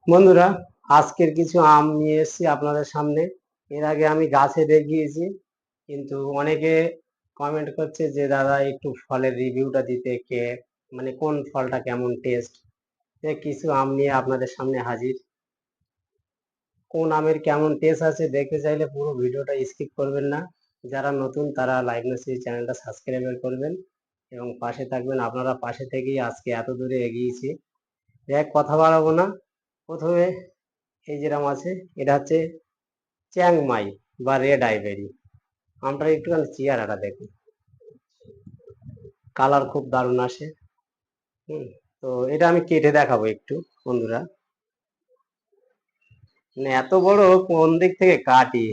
বন্ধুরা, আজকের কিছু আম নিয়ে এসেছি আপনাদের সামনে। এর আগে আমি গাছে দেখিয়েছি, কিন্তু অনেকে কমেন্ট করছে যে দাদা একটু ফলের রিভিউটা দিতে, কে মানে কোন ফলটা কেমন টেস্ট। কিছু আম নিয়ে আপনাদের সামনে হাজির। কোন আমের কেমন টেস্ট আছে দেখতে চাইলে পুরো ভিডিওটা স্কিপ করবেন না। যারা নতুন তারা লাইভ মেসেজ চ্যানেলটা সাবস্ক্রাইব করবেন এবং পাশে থাকবেন। আপনারা পাশে থেকেই আজকে এত দূরে এগিয়েছি। দেখ, কথা বাড়াবো না। প্রথমে এই যেরকম আছে, এটা হচ্ছে চ্যাংমাই বা রেড আইভেরি। আমটার একটুখানি চেয়ারাটা দেখুন, কালার খুব দারুণ আসে। হুম। তো এটা আমি কেটে দেখাবো একটু বন্ধুরা। মানে এত বড়, কোন দিক থেকে কাটি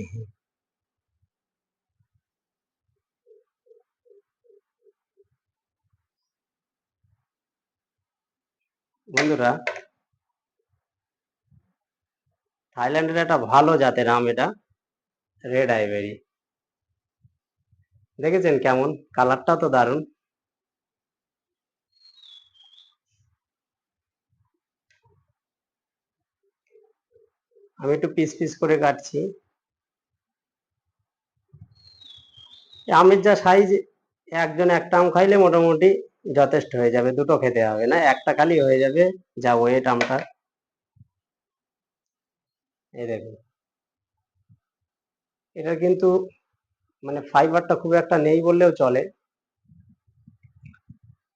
বন্ধুরা। থাইল্যান্ডের একটা ভালো জাতের আম এটা, রেড আইভেরি। দেখেছেন কেমন, কালারটা তো দারুণ। আমি একটু পিস পিস করে কাটছি। আমের যা সাইজ, একজন একটা আম খাইলে মোটামুটি যথেষ্ট হয়ে যাবে, দুটো খেতে হবে না, একটা খালি হয়ে যাবে। যা ওয়েট আমটা, এই দেখুন। এটা কিন্তু মানে ফাইবারটা খুব একটা নেই বললেও চলে,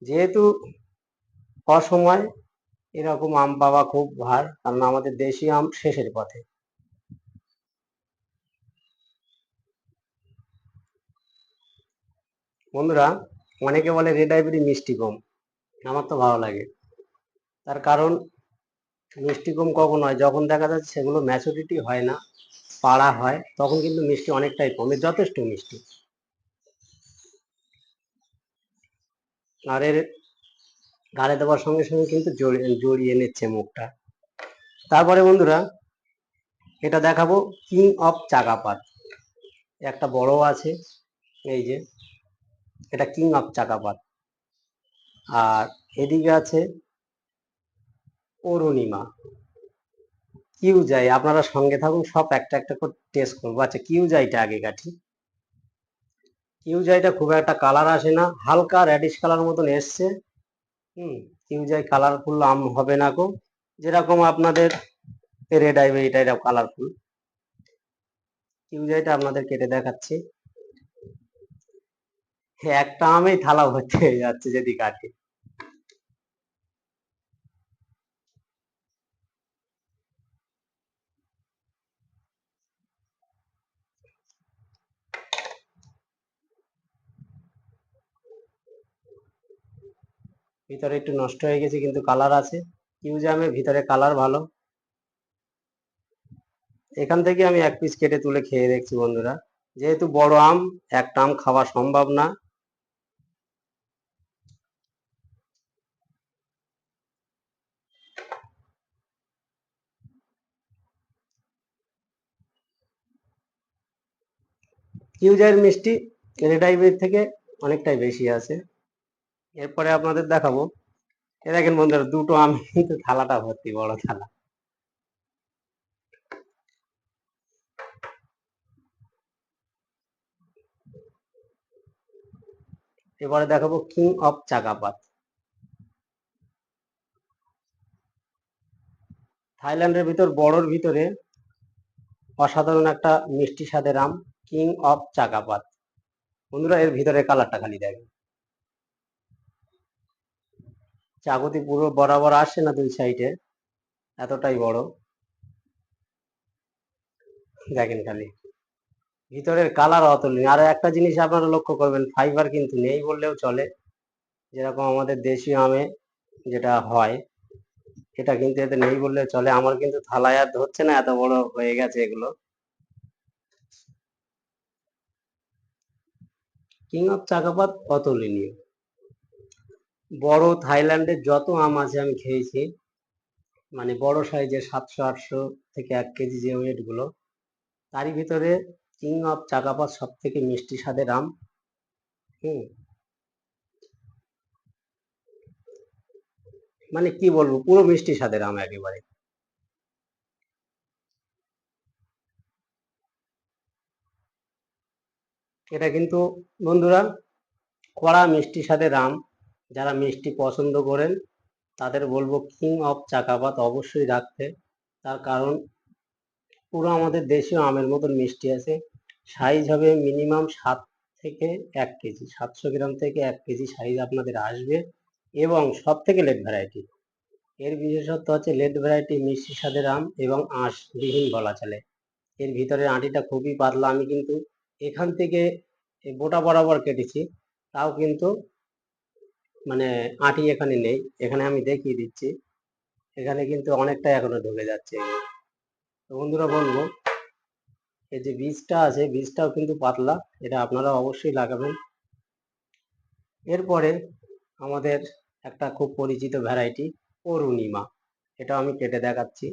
যেহেতু অসময় এরকম আম পাওয়া খুব ভার, কারণ আমাদের দেশি আম শেষের পথে। বন্ধুরা, অনেকে বলে রেড আইভরি মিষ্টি কম। আমার তো ভালো লাগে। তার কারণ, মিষ্টি কম কখন হয়, যখন দেখা যাচ্ছে সেগুলো ম্যাচুরিটি হয় না, পাড়া হয়, তখন কিন্তু মিষ্টি অনেকটাই কমে, যথেষ্ট মিষ্টি। আর এর গালে দেওয়ার সঙ্গে সঙ্গে কিন্তু জড়িয়ে নিচ্ছে মুখটা। তারপরে বন্ধুরা, এটা দেখাবো কিং অফ চাকাপাত। একটা বড় আছে, এই যে, এটা কিং অফ চাকাপাত। আর এদিকে আছে অরুণিমা। কিউজাই, আপনারা সঙ্গে থাকুন, সব একটা একটা করে টেস্ট করবো। আচ্ছা, কিউজাইটা আগে কাটি। কিউজাইটা খুব একটা কালার আসে না, হালকা রেডিশ কালার মতন এসছে। হুম। কিউজাই কালারফুল আম হবে না গো, যেরকম আপনাদের রেড আইভরি এটা কালারফুল। কিউজাইটা আপনাদের কেটে দেখাচ্ছি। একটা আমেই থালা ভর্তি হয়ে যাচ্ছে যদি কাটে। ভিতরে একটু নষ্ট হয়ে গেছে, কিন্তু কালার আছে। কিউজ আমের ভিতরে কালার ভালো। এখান থেকে আমি এক পিস কেটে তুলে খেয়ে দেখছি বন্ধুরা, যেহেতু বড় আম, একটা আম খাওয়া সম্ভব না। কিউজাইয়ের মিষ্টি রেড আইভরির থেকে অনেকটাই বেশি আছে। এরপরে আপনাদের দেখাবো, এ দেখেন বন্ধুরা, দুটো আম কিন্তু থালাটা ভর্তি, বড় থালা। এবারে দেখাবো কিং অফ চাকাপাত। থাইল্যান্ডের ভিতর বড়র ভিতরে অসাধারণ একটা মিষ্টি স্বাদের আম, কিং অফ চাকাপাত। বন্ধুরা, এর ভিতরে কালারটা খালি দেখেন, চাকুতি পুরো বরাবর আসছে না দুই সাইডে, এতটাই বড়। দেখেন খালি, ভিতরের কালার অতুলনীয়। আর একটা জিনিস আপনারা লক্ষ্য করবেন, ফাইবার কিন্তু নেই বললেও চলে, যেরকম আমাদের দেশীয় আমে যেটা হয়, এটা কিন্তু এতে নেই বললেও চলে। আমার কিন্তু থালায় আর ধরছে না, এত বড় হয়ে গেছে এগুলো। কিং অফ চাকাপাত অতুলনীয়। বড় থাইল্যান্ডের যত আম আছে আমি খেয়েছি, মানে বড় সাইজের 700-800 থেকে 1 কেজি যে ওয়েট গুলো, তারই ভিতরে কিং অফ চাকাপাত সব থেকে মিষ্টি স্বাদের আম। হুম। মানে কি বলবো, পুরো মিষ্টি স্বাদের আম একেবারে। এটা কিন্তু বন্ধুরা কড়া মিষ্টির সাথে রাম, যারা মিষ্টি পছন্দ করেন তাদের বলবো কিং অফ চাকাপাত অবশ্যই রাখতে। তার কারণ পুরো আমাদের দেশীয় আমের মতন মিষ্টি আছে। সাইজ হবে মিনিমাম 7 থেকে 1 কেজি, 700 গ্রাম থেকে 1 কেজি সাইজ আপনাদের আসবে। এবং সব থেকে লেট ভ্যারাইটি, এর বিশেষত্ব হচ্ছে লেট ভ্যারাইটি মিষ্টির সাথে আম এবং আঁশবিহীন বলা চলে। এর ভিতরের আঁটিটা খুবই পাতলা। আমি কিন্তু এখান থেকে বোটা বরাবর কেটেছি, তাও কিন্তু মানে আঁটি এখানে নেই। এখানে আমি দেখিয়ে দিচ্ছি, এখানে কিন্তু অনেকটা এখনো ঢুকে যাচ্ছে। তো বন্ধুরা বলবো এই যে বীজটা আছে, বীজটাও কিন্তু পাতলা, এটা আপনারা অবশ্যই লাগাবেন। এরপরে আমাদের একটা খুব পরিচিত ভ্যারাইটি অরুণিমা, এটা আমি কেটে দেখাচ্ছি।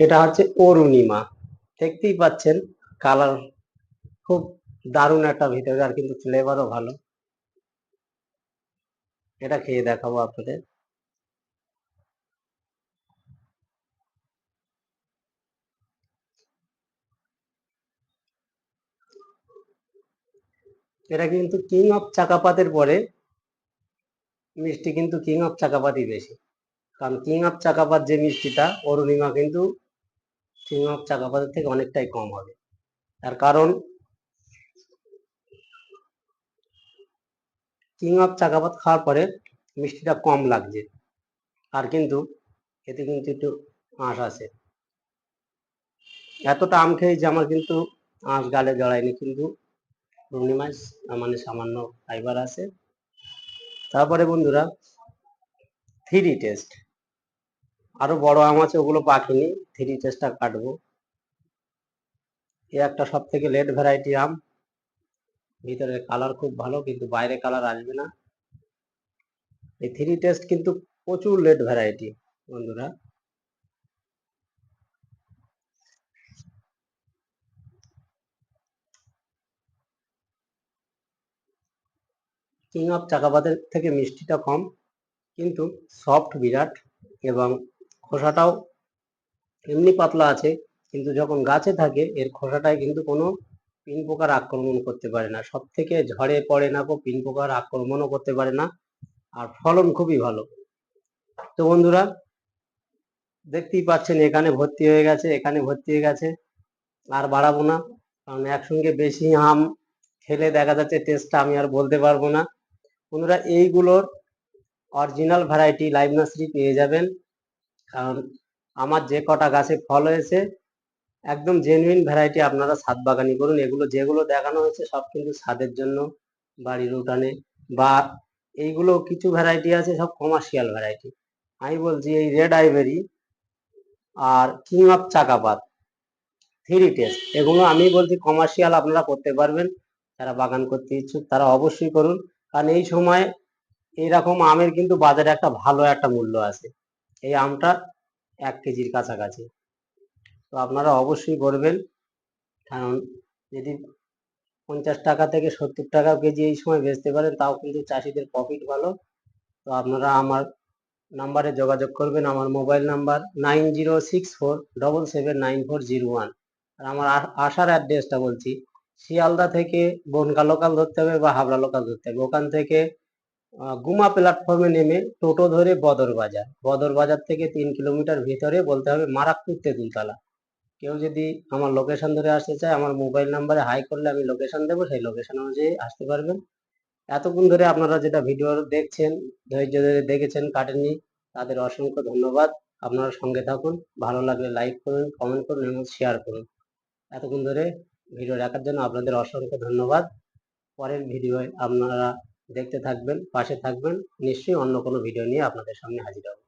এটা হচ্ছে অরুণিমা, দেখতেই পাচ্ছেন কালার খুব দারুণ একটা ভিতরে, আর কিন্তু ফ্লেভারও ভালো। এটা খেয়ে দেখাবো আপনাদের। এটা কিন্তু কিং অফ চাকাপাতের পরে মিষ্টি কিন্তু কিং অফ চাকাপাতই বেশি। কারণ কিং অফ চাকাপাত যে মিষ্টিটা, অরুণিমা কিন্তু কিং অফ চাকাপাতের থেকে অনেকটাই কম হবে। তার কারণ কিং অফ চাকাপাত খাওয়ার পরে মিষ্টিটা কম লাগছে, আর কিন্তু এতে কিন্তু একটু আঁশ আছে। এতটা আম খেয়েছি আমার কিন্তু আঁশ গালে জড়ায়নি, কিন্তু পূর্ণিমায় মানে সামান্য ফাইবার আছে। তারপরে বন্ধুরা থ্রি টেস্ট, আরো বড় আম আছে, ওগুলো পাকেনি, থ্রি টেস্টটা কাটবো। এ একটা সব থেকে লেট ভ্যারাইটি আম, ভিতরে কালার খুব ভালো কিন্তু বাইরে কালার আসবে না। এই থ্রি টেস্ট কিন্তু প্রচুর লেট ভ্যারাইটি বন্ধুরা। কিং অফ চাকাপাতের থেকে মিষ্টিটা কম, কিন্তু সফট বিরাট, এবং খোসাটাও এমনি পাতলা আছে, কিন্তু যখন গাছে থাকে এর খোসাটায় কিন্তু কোনো পিন পোকার আক্রমণ করতে পারে না। সব থেকে ঝড়ে পড়ে না, কো পিন পোকার আক্রমণও করতে পারে না, আর ফলন খুবই ভালো। তো বন্ধুরা দেখতেই পাচ্ছেন এখানে ভর্তি হয়ে গেছে, এখানে ভর্তি হয়ে গেছে, আর বাড়াবো না, কারণ একসঙ্গে বেশি আম খেলে দেখা যাচ্ছে টেস্টটা আমি আর বলতে পারবো না। বন্ধুরা এইগুলোর অরিজিনাল ভ্যারাইটি লাইভ নার্সারি পেয়ে যাবেন, কারণ আমার যে কটা গাছে ফল হয়েছে একদম জেনুইন ভ্যারাইটি। আপনারা ছাদ বাগানি করুন, এগুলো যেগুলো দেখানো হয়েছে সব কিন্তু ছাদের জন্য, বাড়ির উঠানে, বা এইগুলো কিছু ভ্যারাইটি আছে সব কমার্শিয়াল ভ্যারাইটি। আমি বলছি এই রেড আইভেরি আর king of Chakapat, three taste, এগুলো আমি বলছি কমার্শিয়াল আপনারা করতে পারবেন। যারা বাগান করতে ইচ্ছুক তারা অবশ্যই করুন, কারণ এই সময় এইরকম আমের কিন্তু বাজারে একটা ভালো একটা মূল্য আছে। এই আমটা 1 কেজির কাছাকাছি, তো আপনারা অবশ্যই করবেন। কারণ যদি 50 টাকা থেকে 70 টাকা কেজি এই সময় বেচতে পারেন, তাও কিন্তু চাষিদের প্রফিট ভালো। তো আপনারা আমার নাম্বারে যোগাযোগ করবেন, আমার মোবাইল নাম্বার 9064779401। আর আমার আসার অ্যাড্রেসটা বলছি, শিয়ালদা থেকে বনগা লোকাল ধরতে হবে বা হাবড়া লোকাল ধরতে হবে। ওখান থেকে গুমা প্ল্যাটফর্মে নেমে টোটো ধরে বদর বাজার, বদর বাজার থেকে 3 কিলোমিটার ভিতরে বলতে হবে মারাকপুর তেঁতুলতলা। কেউ যদি আমার লোকেশন ধরে আসতে চায়, আমার মোবাইল নাম্বারে হাই করলে আমি লোকেশন দেবো, সেই লোকেশন অনুযায়ী আসতে পারবেন। এতক্ষণ ধরে আপনারা যেটা ভিডিও দেখছেন, ধৈর্য ধরে দেখেছেন, কাটেননি, তাদের অসংখ্য ধন্যবাদ। আপনারা সঙ্গে থাকুন, ভালো লাগলে লাইক করুন, কমেন্ট করুন এবং শেয়ার করুন। এতক্ষণ ধরে ভিডিও দেখার জন্য আপনাদের অসংখ্য ধন্যবাদ। পরের ভিডিও আপনারা দেখতে থাকবেন, পাশে থাকবেন, নিশ্চয়ই অন্য কোনো ভিডিও নিয়ে আপনাদের সামনে হাজির হব।